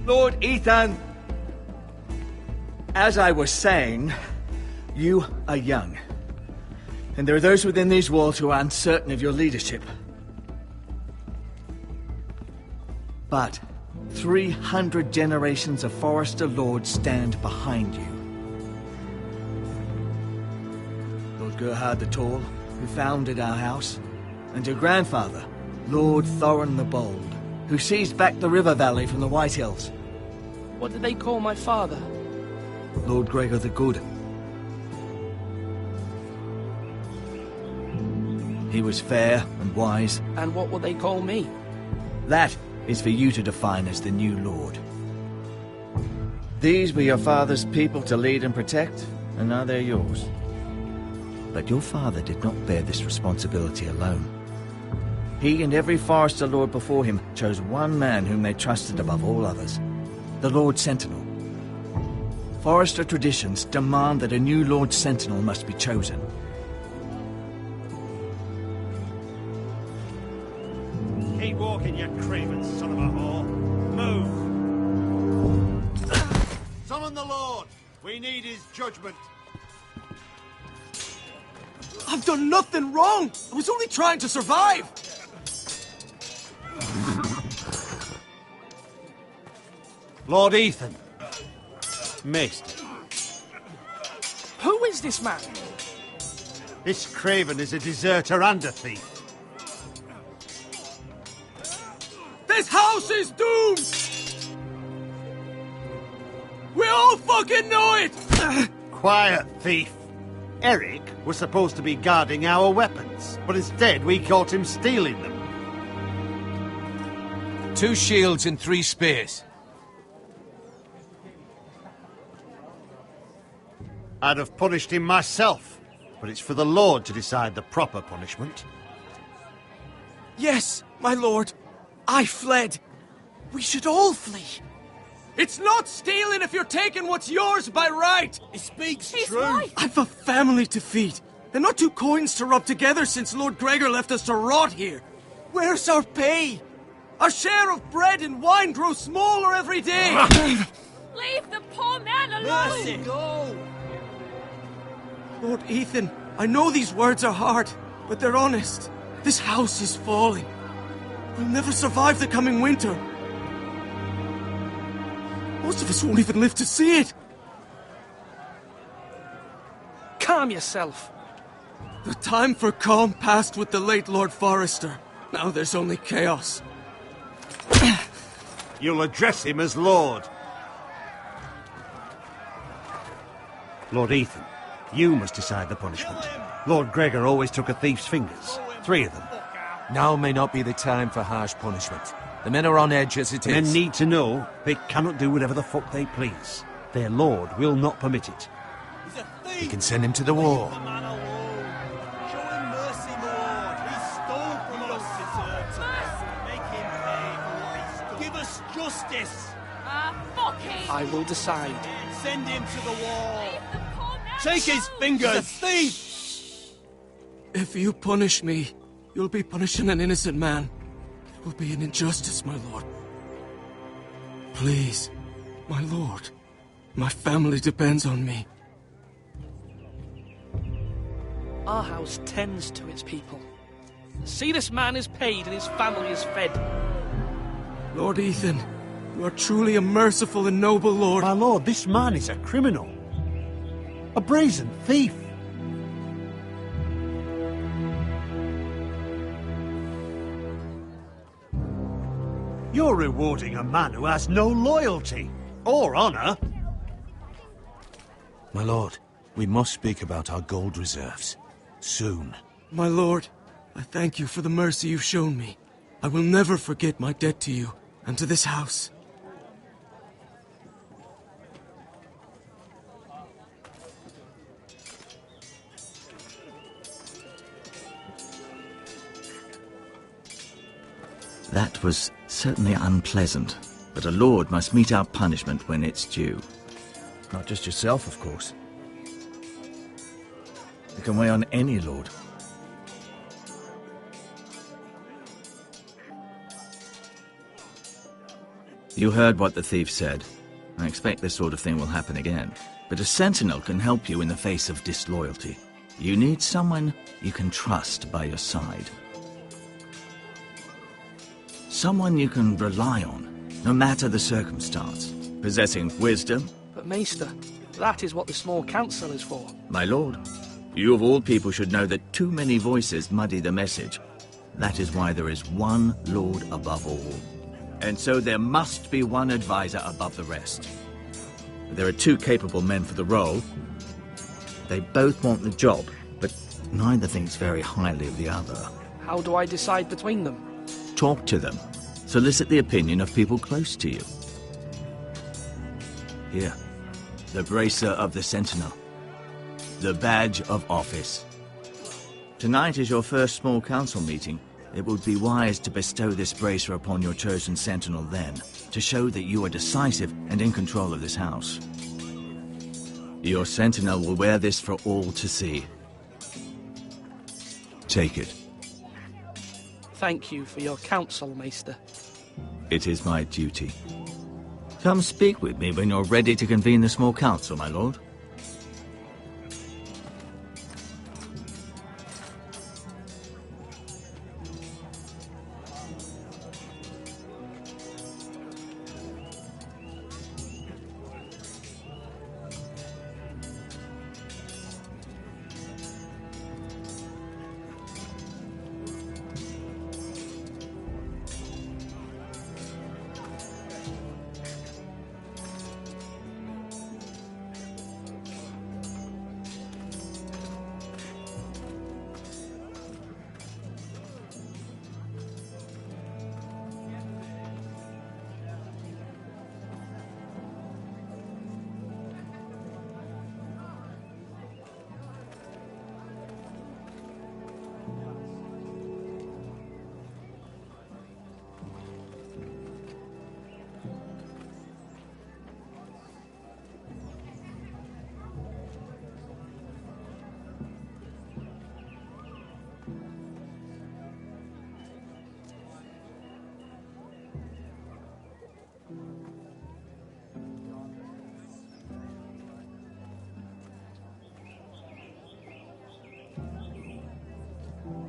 Lord Ethan, as I was saying, you are young. And there are those within these walls who are uncertain of your leadership. But 300 generations of Forester Lords stand behind you. Lord Gerhard the Tall, who founded our house, and your grandfather, Lord Thorin the Bold, who seized back the river valley from the White Hills. What did they call my father? Lord Gregor the Good. He was fair and wise. And what will they call me? That is for you to define as the new lord. These were your father's people to lead and protect, and now they're yours. But your father did not bear this responsibility alone. He and every Forester Lord before him chose one man whom they trusted above all others, the Lord Sentinel. Forester traditions demand that a new Lord Sentinel must be chosen. Keep walking, you craven son of a whore. Move! Summon the Lord! We need his judgment. I've done nothing wrong! I was only trying to survive! Lord Ethan. Missed. Who is this man? This craven is a deserter and a thief. This house is doomed! We all fucking know it! Quiet, thief. Eric was supposed to be guarding our weapons, but instead we caught him stealing them. 2 shields and 3 spears. I'd have punished him myself, but it's for the Lord to decide the proper punishment. Yes, my lord. I fled. We should all flee. It's not stealing if you're taking what's yours by right. He speaks He's true. right. I've a family to feed, and not 2 coins to rub together since Lord Gregor left us to rot here. Where's our pay? Our share of bread and wine grows smaller every day. Leave the poor man alone! Mercy. Go! Lord Ethan, I know these words are hard, but they're honest. This house is falling. We'll never survive the coming winter. Most of us won't even live to see it. Calm yourself. The time for calm passed with the late Lord Forester. Now there's only chaos. You'll address him as Lord. Lord Ethan, you must decide the punishment. Lord Gregor always took a thief's fingers. 3 of them. Now may not be the time for harsh punishment. The men are on edge as it is. Men need to know they cannot do whatever the fuck they please. Their lord will not permit it. We can send him to the war. Justice! Fuck him! I will decide. Send him to the wall! Leave the poor man Take his alone. fingers! He's a thief! If you punish me, you'll be punishing an innocent man. It will be an injustice, my lord. Please, my lord. My family depends on me. Our house tends to its people. See, this man is paid and his family is fed. Lord Ethan, you are truly a merciful and noble lord. My lord, this man is a criminal. A brazen thief. You're rewarding a man who has no loyalty or honor. My lord, we must speak about our gold reserves. Soon. My lord, I thank you for the mercy you've shown me. I will never forget my debt to you and to this house. That was certainly unpleasant, but a lord must mete out punishment when it's due. Not just yourself, of course. It can weigh on any lord. You heard what the thief said. I expect this sort of thing will happen again. But a sentinel can help you in the face of disloyalty. You need someone you can trust by your side. Someone you can rely on, no matter the circumstance. Possessing wisdom. But Maester, that is what the small council is for. My lord, you of all people should know that too many voices muddy the message. That is why there is one lord above all. And so there must be one advisor above the rest. There are two capable men for the role. They both want the job, but neither thinks very highly of the other. How do I decide between them? Talk to them. Solicit the opinion of people close to you. Here, the bracer of the Sentinel. The badge of office. Tonight is your first small council meeting. It would be wise to bestow this bracer upon your chosen sentinel then, to show that you are decisive and in control of this house. Your sentinel will wear this for all to see. Take it. Thank you for your counsel, Maester. It is my duty. Come speak with me when you're ready to convene the small council, my lord.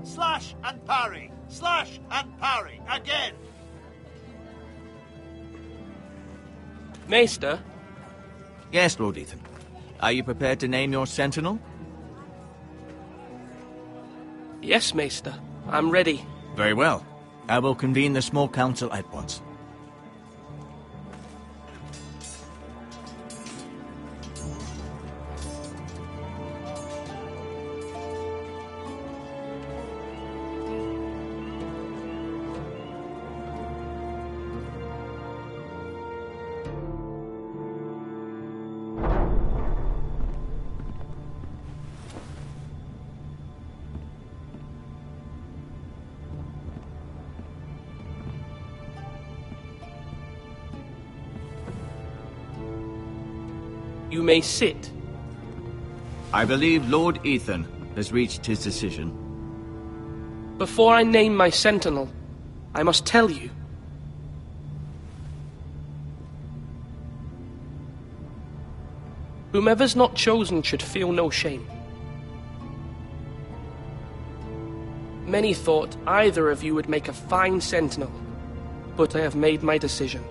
Slash and parry! Slash and parry! Again! Maester? Yes, Lord Ethan. Are you prepared to name your sentinel? Yes, Maester. I'm ready. Very well. I will convene the small council at once. You may sit. I believe Lord Ethan has reached his decision. Before I name my sentinel, I must tell you. Whomever's not chosen should feel no shame. Many thought either of you would make a fine sentinel, but I have made my decision.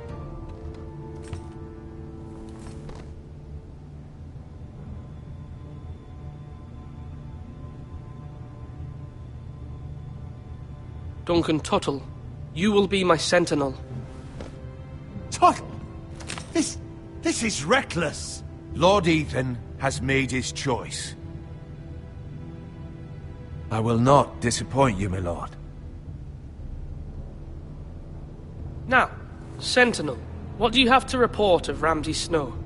Duncan Tuttle, you will be my sentinel. Tuttle! This is reckless! Lord Ethan has made his choice. I will not disappoint you, my lord. Now, Sentinel, what do you have to report of Ramsay Snow?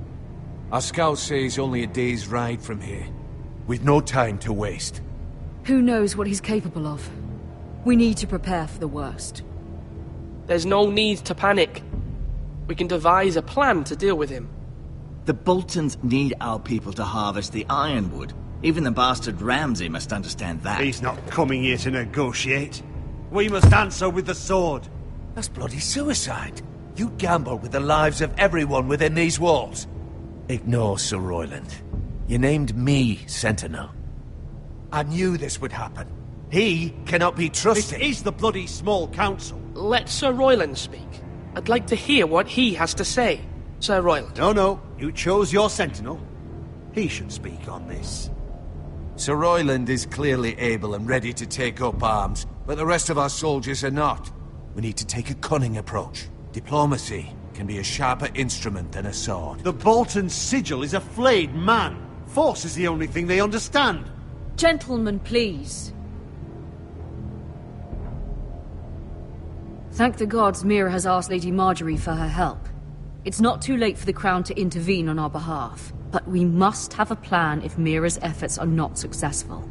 Our scouts say he's only a day's ride from here. We've no time to waste. Who knows what he's capable of? We need to prepare for the worst. There's no need to panic. We can devise a plan to deal with him. The Boltons need our people to harvest the ironwood. Even the bastard Ramsay must understand that. He's not coming here to negotiate. We must answer with the sword. That's bloody suicide. You gamble with the lives of everyone within these walls. Ignore Sir Royland. You named me Sentinel. I knew this would happen. He cannot be trusted. This is the bloody small council. Let Sir Royland speak. I'd like to hear what he has to say. Sir Royland. No, you chose your sentinel. He should speak on this. Sir Royland is clearly able and ready to take up arms, but the rest of our soldiers are not. We need to take a cunning approach. Diplomacy can be a sharper instrument than a sword. The Bolton sigil is a flayed man. Force is the only thing they understand. Gentlemen, please. Thank the gods Mira has asked Lady Marjorie for her help. It's not too late for the Crown to intervene on our behalf, but we must have a plan if Mira's efforts are not successful.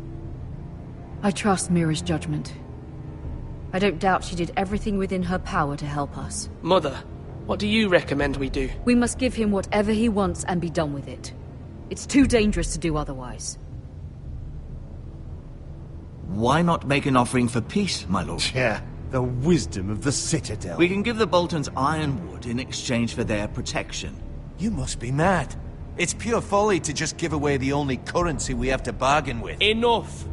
I trust Mira's judgment. I don't doubt she did everything within her power to help us. Mother, what do you recommend we do? We must give him whatever he wants and be done with it. It's too dangerous to do otherwise. Why not make an offering for peace, my lord? Yeah, the wisdom of the Citadel. We can give the Boltons ironwood in exchange for their protection. You must be mad. It's pure folly to just give away the only currency we have to bargain with. Enough!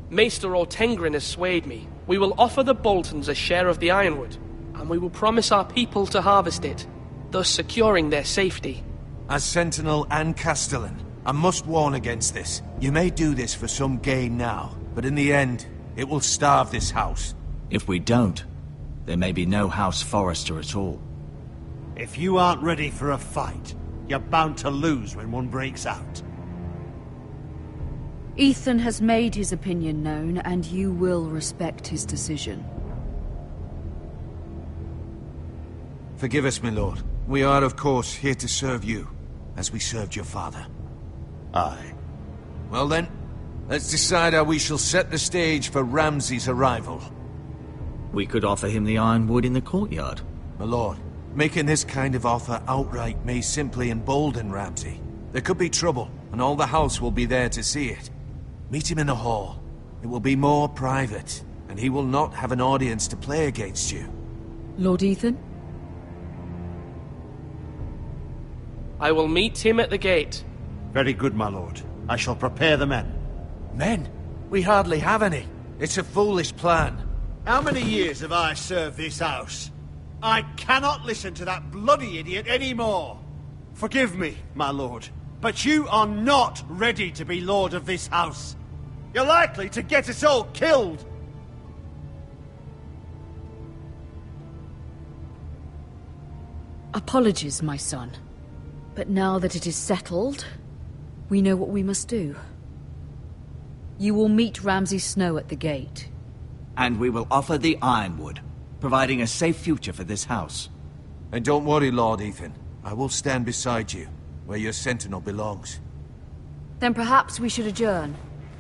Maester Ortengrin has swayed me. We will offer the Boltons a share of the ironwood, and we will promise our people to harvest it, thus securing their safety. As Sentinel and Castellan, I must warn against this. You may do this for some gain now, but in the end, it will starve this house. If we don't, there may be no House Forrester at all. If you aren't ready for a fight, you're bound to lose when one breaks out. Ethan has made his opinion known, and you will respect his decision. Forgive us, my lord. We are, of course, here to serve you, as we served your father. Aye. Well then, let's decide how we shall set the stage for Ramsay's arrival. We could offer him the ironwood in the courtyard. My lord, making this kind of offer outright may simply embolden Ramsay. There could be trouble, and all the house will be there to see it. Meet him in the hall. It will be more private, and he will not have an audience to play against you. Lord Ethan? I will meet him at the gate. Very good, my lord. I shall prepare the men. Men? We hardly have any. It's a foolish plan. How many years have I served this house? I cannot listen to that bloody idiot anymore. Forgive me, my lord, but you are not ready to be lord of this house. You're likely to get us all killed. Apologies, my son. But now that it is settled, we know what we must do. You will meet Ramsay Snow at the gate. And we will offer the ironwood, providing a safe future for this house. And don't worry, Lord Ethan. I will stand beside you, where your sentinel belongs. Then perhaps we should adjourn.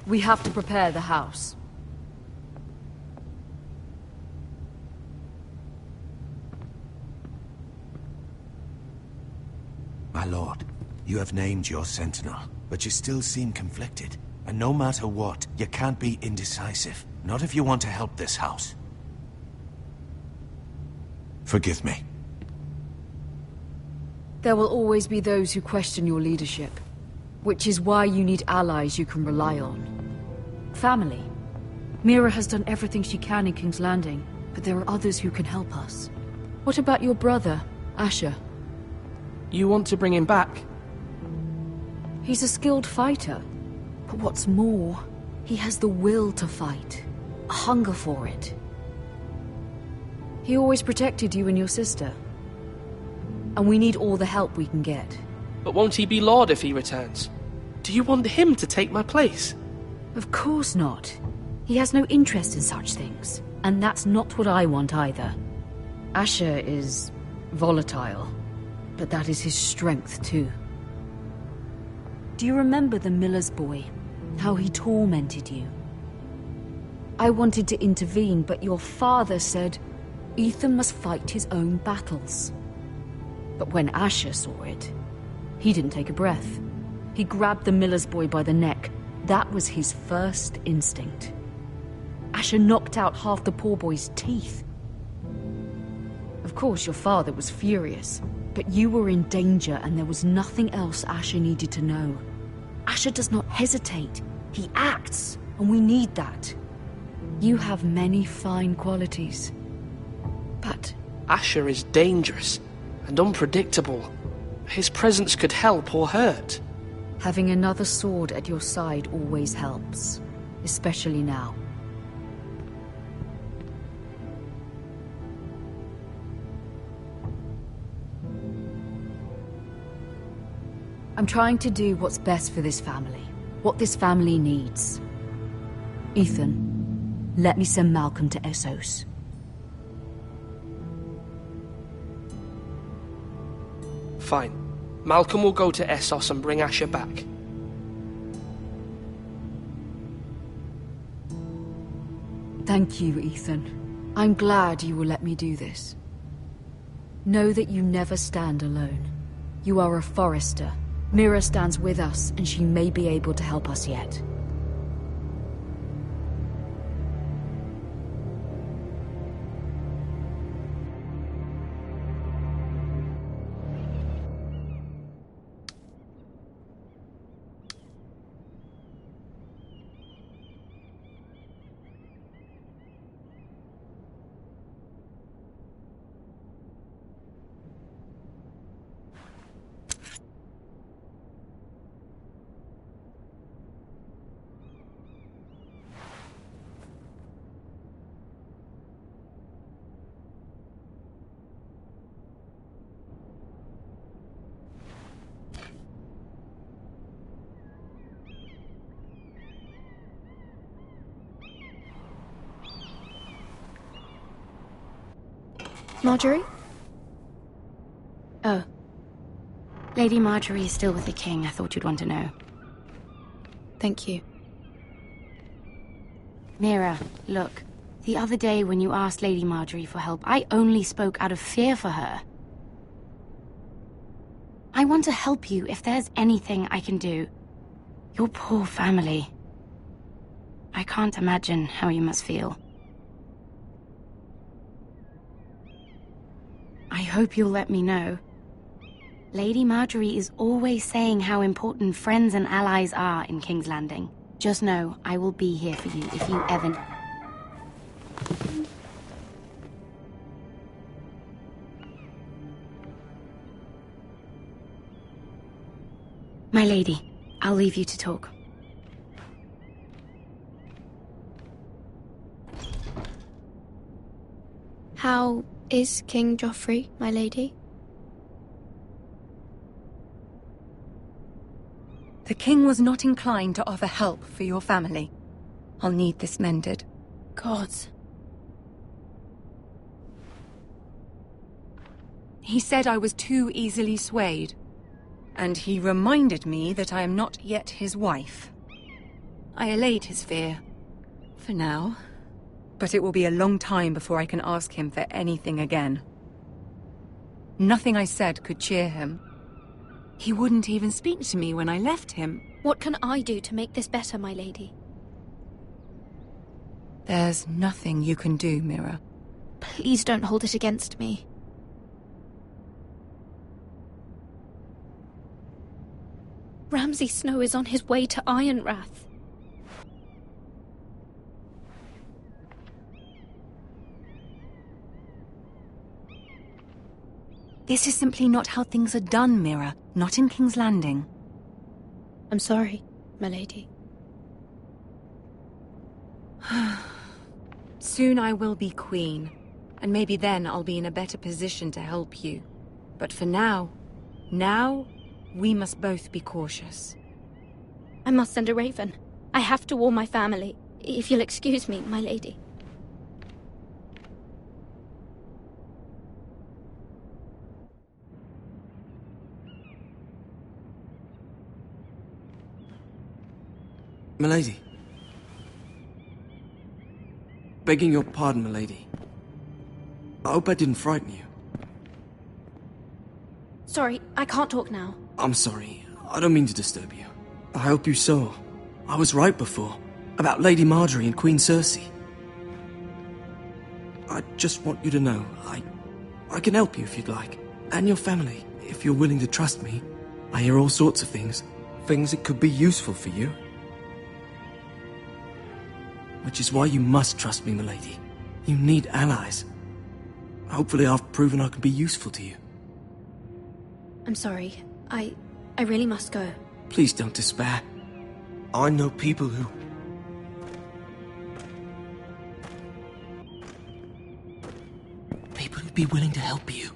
We have to prepare the house. My lord, you have named your sentinel, but you still seem conflicted. And no matter what, you can't be indecisive. Not if you want to help this house. Forgive me. There will always be those who question your leadership, which is why you need allies you can rely on. Family. Mira has done everything she can in King's Landing, but there are others who can help us. What about your brother, Asher? You want to bring him back? He's a skilled fighter, but what's more, he has the will to fight, a hunger for it. He always protected you and your sister, and we need all the help we can get. But won't he be Lord if he returns? Do you want him to take my place? Of course not. He has no interest in such things, and that's not what I want either. Asher is volatile, but that is his strength too. Do you remember the miller's boy? How he tormented you? I wanted to intervene, but your father said Ethan must fight his own battles. But when Asher saw it, he didn't take a breath. He grabbed the miller's boy by the neck. That was his first instinct. Asher knocked out half the poor boy's teeth. Of course, your father was furious, but you were in danger and there was nothing else Asher needed to know. Asher does not hesitate. He acts, and we need that. You have many fine qualities, but... Asher is dangerous and unpredictable. His presence could help or hurt. Having another sword at your side always helps, especially now. I'm trying to do what's best for this family, what this family needs. Ethan, let me send Malcolm to Essos. Fine. Malcolm will go to Essos and bring Asher back. Thank you, Ethan. I'm glad you will let me do this. Know that you never stand alone. You are a Forester. Mira stands with us, and she may be able to help us yet. Marjorie? Oh. Lady Marjorie is still with the king. I thought you'd want to know. Thank you. Mira, look. The other day when you asked Lady Marjorie for help, I only spoke out of fear for her. I want to help you if there's anything I can do. Your poor family. I can't imagine how you must feel. I hope you'll let me know. Lady Marjorie is always saying how important friends and allies are in King's Landing. Just know, I will be here for you if you ever... My lady, I'll leave you to talk. How is King Joffrey, my lady? The king was not inclined to offer help for your family. I'll need this mended. Gods. He said I was too easily swayed. And he reminded me that I am not yet his wife. I allayed his fear. For now. But it will be a long time before I can ask him for anything again. Nothing I said could cheer him. He wouldn't even speak to me when I left him. What can I do to make this better, my lady? There's nothing you can do, Mira. Please don't hold it against me. Ramsay Snow is on his way to Ironrath. This is simply not how things are done, Mira. Not in King's Landing. I'm sorry, my lady. Soon I will be queen, and maybe then I'll be in a better position to help you. But for now, we must both be cautious. I must send a raven. I have to warn my family. If you'll excuse me, my lady. Milady. Begging your pardon, milady. I hope I didn't frighten you. Sorry, I can't talk now. I'm sorry. I don't mean to disturb you. I hope you saw. I was right before. About Lady Marjorie and Queen Cersei. I just want you to know, I can help you if you'd like. And your family, if you're willing to trust me. I hear all sorts of things. Things that could be useful for you. Which is why you must trust me, milady. You need allies. Hopefully I've proven I can be useful to you. I'm sorry. I really must go. Please don't despair. I know people who... People who'd be willing to help you.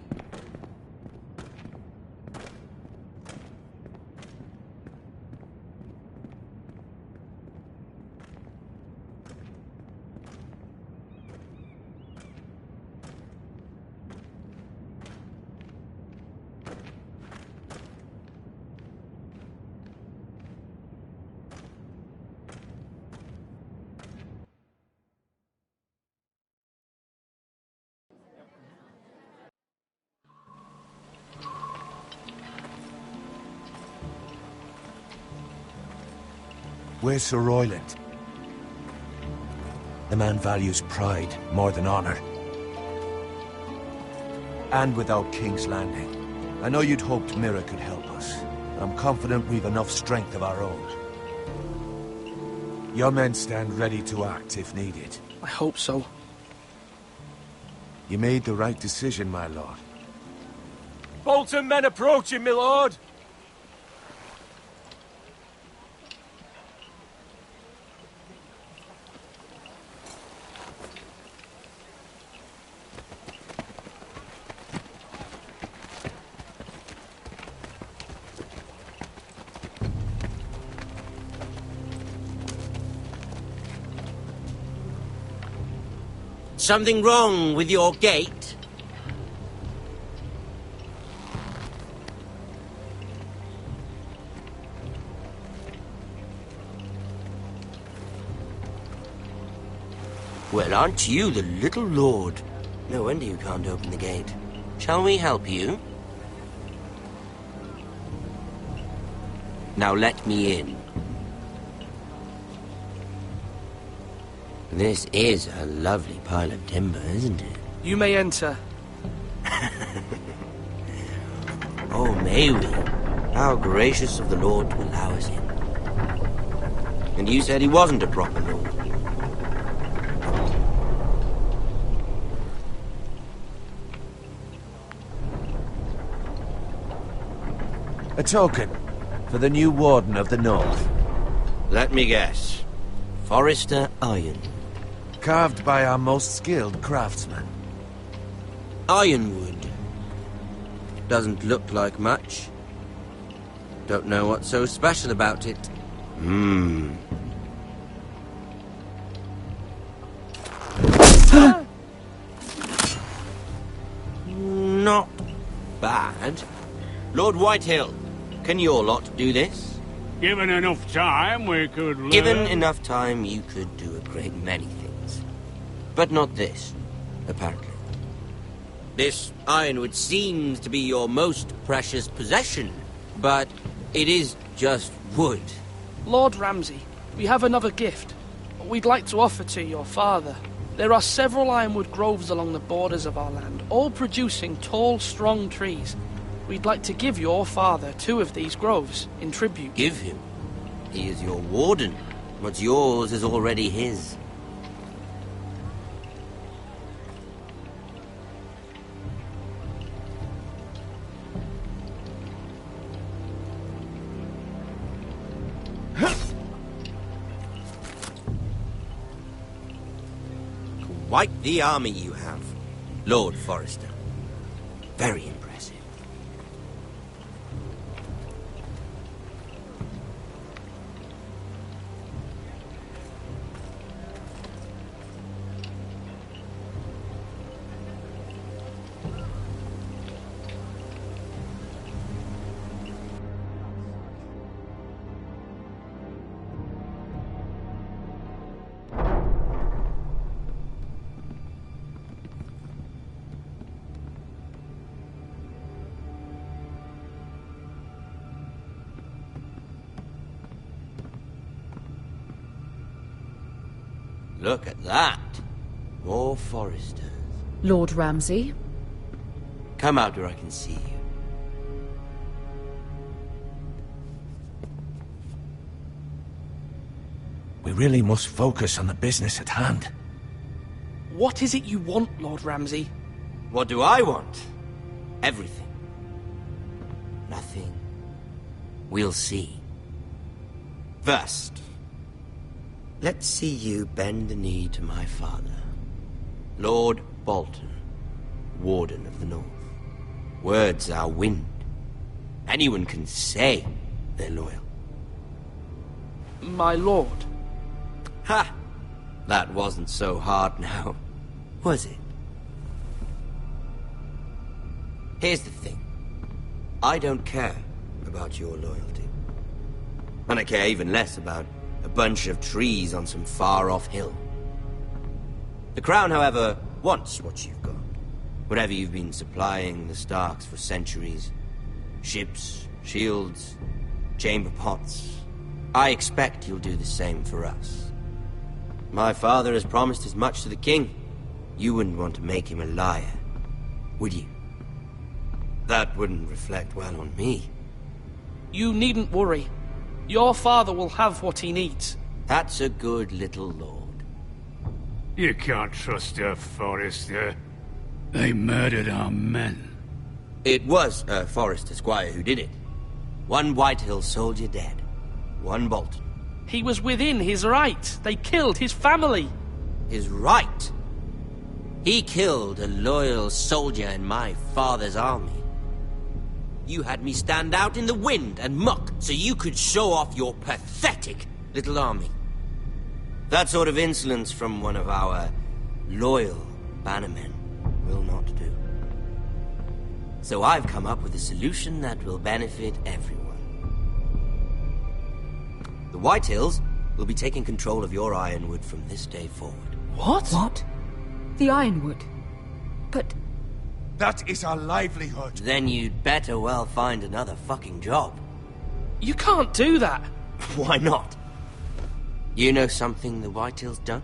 Where's Sir Royland? The man values pride more than honor. And without King's Landing. I know you'd hoped Mira could help us, but I'm confident we've enough strength of our own. Your men stand ready to act if needed. I hope so. You made the right decision, my lord. Bolton men approaching, my lord! Something wrong with your gate? Well, aren't you the little lord? No wonder you can't open the gate. Shall we help you? Now let me in. This is a lovely pile of timber, isn't it? You may enter. Oh, may we? How gracious of the Lord to allow us in. And you said he wasn't a proper lord. A token for the new Warden of the North. Let me guess. Forrester Iron. Carved by our most skilled craftsman. Ironwood. Doesn't look like much. Don't know what's so special about it. Not bad. Lord Whitehill, can your lot do this? Given enough time, we could learn. Given enough time, you could do a great many things. But not this, apparently. This ironwood seems to be your most precious possession, but it is just wood. Lord Ramsay, we have another gift. We'd like to offer to your father. There are several ironwood groves along the borders of our land, all producing tall, strong trees. We'd like to give your father 2 of these groves in tribute. Give him? He is your warden. What's yours is already his. Quite the army you have, Lord Forrester. Very impressive. Look at that. More Foresters. Lord Ramsay? Come out where I can see you. We really must focus on the business at hand. What is it you want, Lord Ramsay? What do I want? Everything. Nothing. We'll see. First, let's see you bend the knee to my father, Lord Bolton, Warden of the North. Words are wind. Anyone can say they're loyal. My lord. Ha! That wasn't so hard now, was it? Here's the thing. I don't care about your loyalty. And I care even less about a bunch of trees on some far-off hill. The Crown, however, wants what you've got. Whatever you've been supplying the Starks for centuries. Ships, shields, chamber pots. I expect you'll do the same for us. My father has promised as much to the king. You wouldn't want to make him a liar, would you? That wouldn't reflect well on me. You needn't worry. Your father will have what he needs. That's a good little lord. You can't trust a Forester. They murdered our men. It was a Forester squire who did it. One Whitehill soldier dead. One Bolton. He was within his right. They killed his family. His right? He killed a loyal soldier in my father's army. You had me stand out in the wind and muck so you could show off your pathetic little army. That sort of insolence from one of our loyal bannermen will not do. So I've come up with a solution that will benefit everyone. The Whitehills will be taking control of your ironwood from this day forward. What? What? The ironwood? But... That is our livelihood. Then you'd better well find another fucking job. You can't do that. Why not? You know something the Whitehills don't?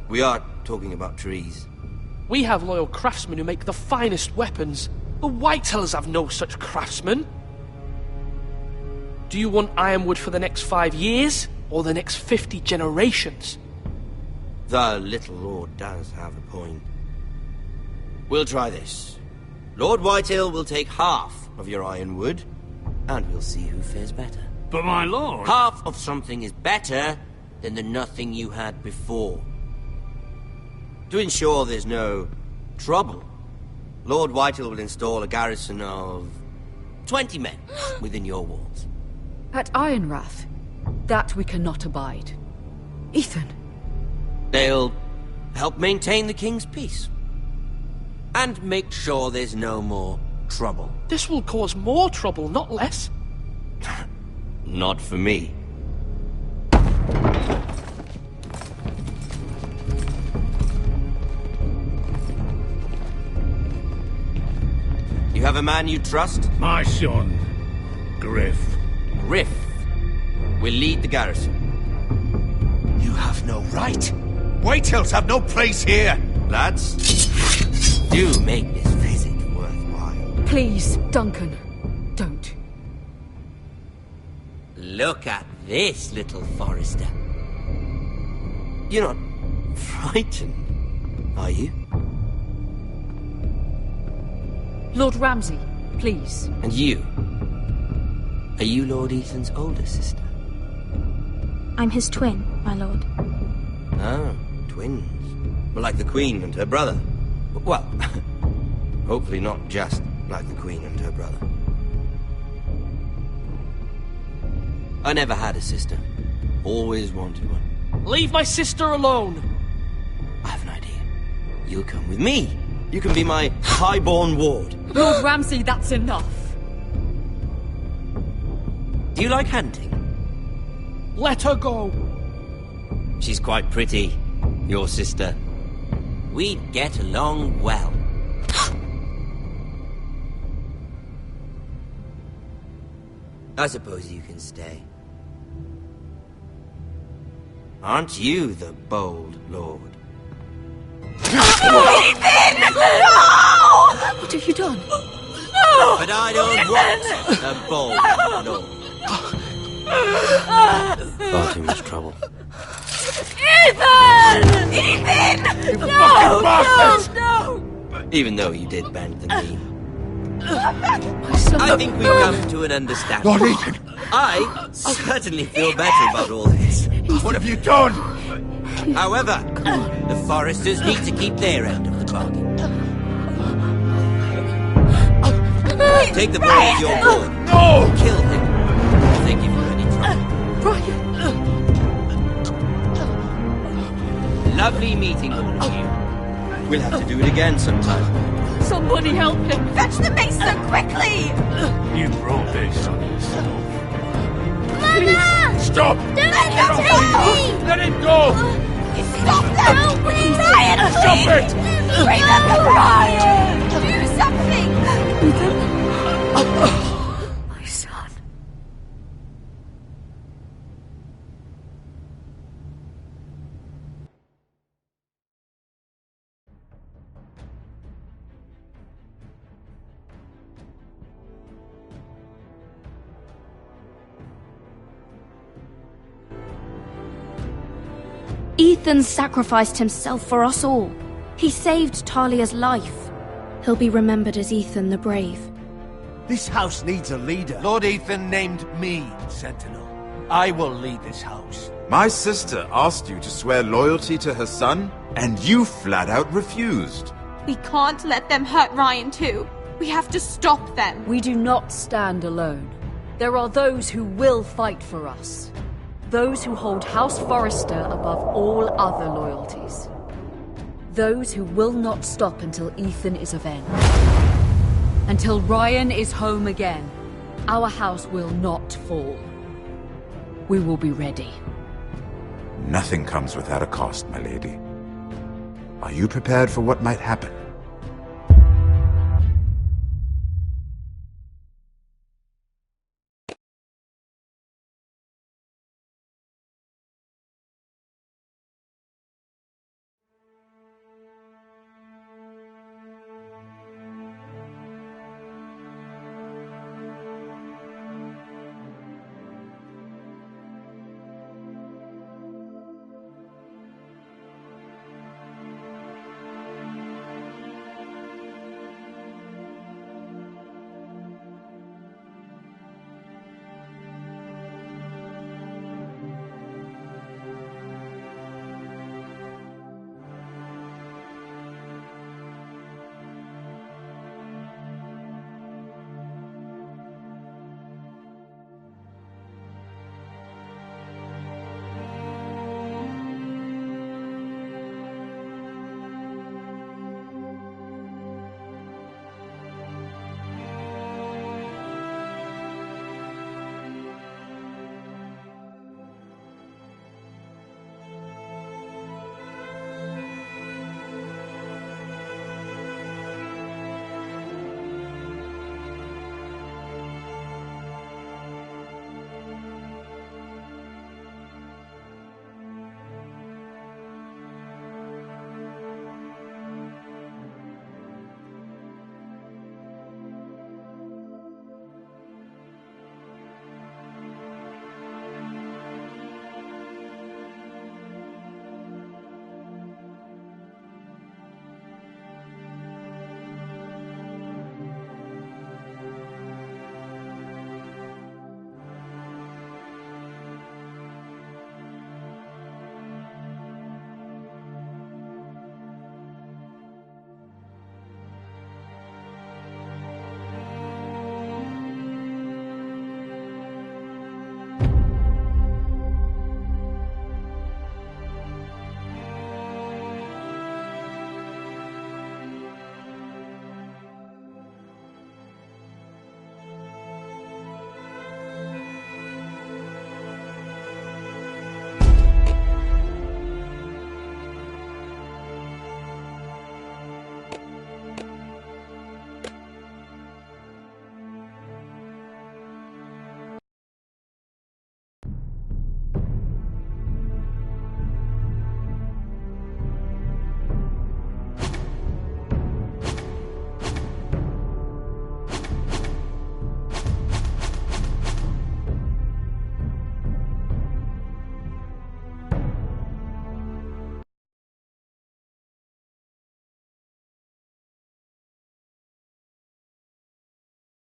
We are talking about trees. We have loyal craftsmen who make the finest weapons. The Whitehills have no such craftsmen. Do you want ironwood for the next 5 years, or the next 50 generations? The little lord does have a point. We'll try this. Lord Whitehill will take half of your ironwood, and we'll see who fares better. But my lord... Half of something is better than the nothing you had before. To ensure there's no trouble, Lord Whitehill will install a garrison of 20 men within your walls. At Ironrath? That we cannot abide. Ethan. They'll help maintain the king's peace. And make sure there's no more trouble. This will cause more trouble, not less. Not for me. You have a man you trust? My son, Griff. Griff will lead the garrison. You have no right. Whitehills have no place here. Lads, do make this visit worthwhile. Please, Duncan, don't. Look at this, little Forester. You're not frightened, are you? Lord Ramsay, please. And you? Are you Lord Ethan's older sister? I'm his twin, my lord. Oh, twins. Well, like the Queen and her brother. Well, hopefully not just like the Queen and her brother. I never had a sister. Always wanted one. Leave my sister alone! I have an idea. You'll come with me. You can be my highborn ward. Lord Ramsay, that's enough. Do you like hunting? Let her go. She's quite pretty, your sister. We'd get along well. I suppose you can stay. Aren't you the bold lord? Ethan! No! What have you done? No! But I don't want a bold lord. Far too much trouble. Ethan! Ethan! You No! fucking bastard! No! Even though you did bend the knee. My son. I think we've come to an understanding. Lord Ethan! I certainly feel better about all this. What have you done? However, the Foresters need to keep their end of the bargain. Take the boy as your boy. No! Kill him. If they give you any trouble. Brian! Lovely meeting all of you. We'll have to do it again sometime. Somebody help him! Fetch the mace so quickly! You brought this on yourself. Mama! Stop! Don't let him take me! Let him go! Stop them! Help me! Ryan, please! Stop it! Bring them to Ryan! Do something! My son. Ethan sacrificed himself for us all. He saved Talia's life. He'll be remembered as Ethan the Brave. This house needs a leader. Lord Ethan named me Sentinel. I will lead this house. My sister asked you to swear loyalty to her son, and you flat out refused. We can't let them hurt Ryan too. We have to stop them. We do not stand alone. There are those who will fight for us. Those who hold House Forrester above all other loyalties. Those who will not stop until Ethan is avenged. Until Ryan is home again, our house will not fall. We will be ready. Nothing comes without a cost, my lady. Are you prepared for what might happen?